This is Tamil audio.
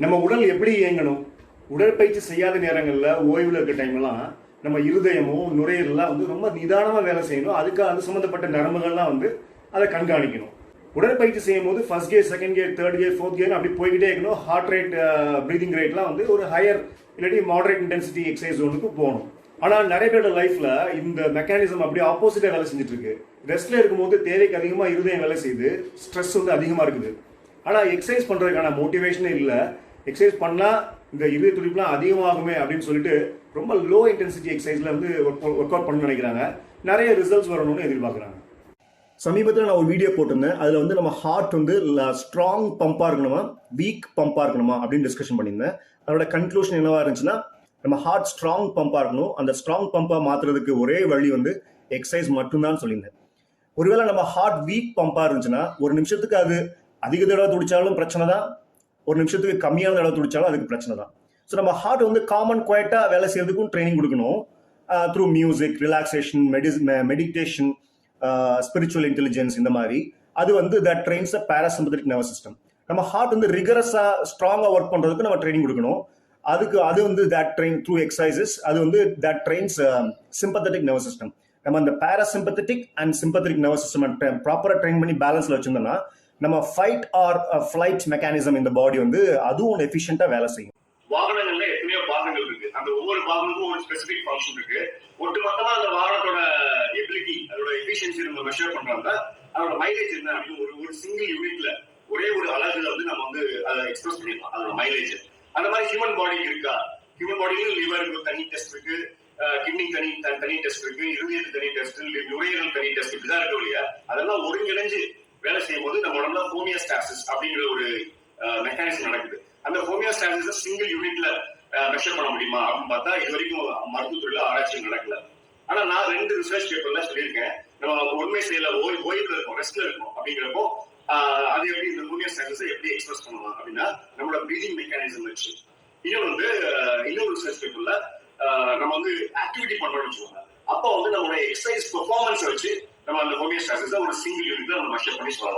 நம்ம உடல் எப்படி இயங்கணும்? உடற்பயிற்சி செய்யாத நேரங்களில் ஓய்வில் இருக்க டைம்லாம் நம்ம இருதயமும் நுரையீரலாம் வந்து ரொம்ப நிதானமாக வேலை செய்யணும். அதுக்கு அது சம்மந்தப்பட்ட நரம்புகள்லாம் வந்து அதை கண்காணிக்கணும். உடற்பயிற்சி செய்யும் போது first gear, second gear, third gear, fourth gear அப்படி போய்கிட்டே இருக்கணும். ஹார்ட் ரேட், ப்ரீதிங் ரேட்லாம் வந்து ஒரு ஹையர் இல்லாட்டி மாடரேட் இன்டென்சிட்டி எக்ஸசைஸ் ஒன்றுக்கு போகணும். ஆனால் நிறைய பேரோட லைஃப்ல இந்த மெக்கானிசம் அப்படியே ஆப்போசிட்டாக வேலை செஞ்சுட்டு இருக்கு. ரெஸ்ட்ல இருக்கும்போது தேவைக்கு அதிகமாக இருதயம் வேலை செய்யுது, ஸ்ட்ரெஸ் வந்து அதிகமாக இருக்குது. ஆனால் எக்ஸசைஸ் பண்ணுறதுக்கான மோட்டிவேஷனே இல்லை. எக்ஸசைஸ் பண்ணால் இந்த இருதய துடிப்புலாம் அதிகமாகுமே அப்படின்னு சொல்லிட்டு ரொம்ப லோ இன்டென்சிட்டி எக்ஸசைஸில் வந்து ஒர்க் அவுட் பண்ண நினைக்கிறாங்க. நிறைய ரிசல்ட்ஸ் வரணும்னு எதிர்பார்க்குறாங்க. சமீபத்தில் நான் ஒரு வீடியோ போட்டிருந்தேன். அதில் வந்து நம்ம ஹார்ட் வந்து ஸ்ட்ராங் பம்பாக இருக்கணுமா, வீக் பம்பாக இருக்கணுமா அப்படின்னு டிஸ்கஷன் பண்ணியிருந்தேன். அதோட கன்க்ளூஷன் என்னவா இருந்துச்சுன்னா, நம்ம ஹார்ட் ஸ்ட்ராங் பம்பாக இருக்கணும். அந்த ஸ்ட்ராங் பம்பாக மாற்றுறதுக்கு ஒரே வழி வந்து எக்ஸசைஸ் மட்டும்தான் சொல்லியிருந்தேன். ஒருவேளை நம்ம ஹார்ட் வீக் பம்பாக இருந்துச்சுன்னா, ஒரு நிமிஷத்துக்கு அது அதிக தடவை துடிச்சாலும் பிரச்சனை தான், ஒரு நிமிஷத்துக்கு கம்மியான தடவை துடிச்சாலும் அதுக்கு பிரச்சனை தான். ஸோ நம்ம ஹார்ட் வந்து காமன் குவைட்டாக வேலை செய்யறதுக்கும் ட்ரைனிங் கொடுக்கணும். Through music, relaxation, meditation, spiritual intelligence, இந்த மாதிரி அது வந்து that trains a parasympathetic nervous system. நம்ம ஹார்ட் வந்து ரிகரஸா ஸ்ட்ராங்கா ஒர்க் பண்றதுக்கு நம்ம ட்ரைனிங் கொடுக்கணும். அது வந்து தட் ட்ரெயின் த்ரூ எக்ஸசைசஸ். அது வந்து that trains sympathetic nervous system. நம்ம அந்த parasympathetic and sympathetic nervous system ப்ராப்பரா ட்ரெயின் பண்ணி பேலன்ஸ்ல வச்சிருந்தோம்னா நம்ம ஃபைட் ஆர் ஃபிளைட் மெக்கானிசம் இந்த பாடி வந்து அதுவும் எஃபிஷியன்ட்டா வேலை செய்யும். வாகனங்கள்ல எத்தனையோ பாகங்கள் இருக்கு. அந்த ஒவ்வொரு பாகங்களுக்கும் ஒரு ஸ்பெசிபிக் ஃபங்க்ஷன் இருக்கு. ஒட்டுமொத்தமா அந்த வாகனத்தோட எபிலிட்டி, அதோட எஃபிஷியன்சி நம்ம மெஷர் பண்றாங்க. அதோட மைலேஜ் என்ன அப்படின்னு ஒரு சிங்கிள் யூனிட்ல ஒரே ஒரு அலகுல வந்து நம்ம வந்து அதை எக்ஸ்பிரஸ் பண்ணிடலாம் அதோட மைலேஜ். அந்த மாதிரி ஹியூமன் பாடி இருக்கா? ஹியூமன் பாடியிலும் லிவருக்கு தனி டெஸ்ட் இருக்கு, கிட்னி தனி டெஸ்ட் இருக்கு, இருதயத்துக்கு தனி டெஸ்ட், நுரையீரல் தனி டெஸ்ட், இப்படிதான் இருக்கு இல்லையா? அதெல்லாம் ஒருங்கிணைஞ்சு வேலை செய்யும் போது நம்ம உடம்புல ஹோமியோஸ்டாசிஸ் அப்படிங்கிற ஒரு மெக்கானிசம் நடக்குது. அந்த ஹோமியோஸ்டாசிஸ் சிங்கிள் யூனிட்ல மெஷர் பண்ண முடியுமா அப்படின்னு பார்த்தா இது வரைக்கும் மருத்துவத்துறையில ஆராய்ச்சி நடக்கல. ஆனா நான் 2 ரிசர்ச் பேப்பர்ல சொல்லியிருக்கேன். நம்ம உண்மை செய்யல, ஓய்வுல இருக்கும், ரெஸ்ட்ல இருக்கும் அப்படிங்கிறப்போ அது எப்படி இந்த ஹோமியோஸ்டாசிஸை எப்படி எக்ஸ்பிரஸ் பண்ணலாம் அப்படின்னா நம்மளோட ப்ரீதிங் மெக்கானிசம் வச்சு. இன்னொரு ரிசர்ச் பேப்பர்ல நம்ம வந்து ஆக்டிவிட்டி பண்ணணும்னு சொல்லுவாங்க. அப்போ வந்து நம்மளோட எக்ஸசைஸ் பெர்ஃபார்மன்ஸ் வச்சு நம்ம அந்த ஹோமியோஸ்டாசிஸை ஒரு சிங்கிள் யூனிட்ல நம்ம மெஷர் பண்ணி சொல்லலாம்.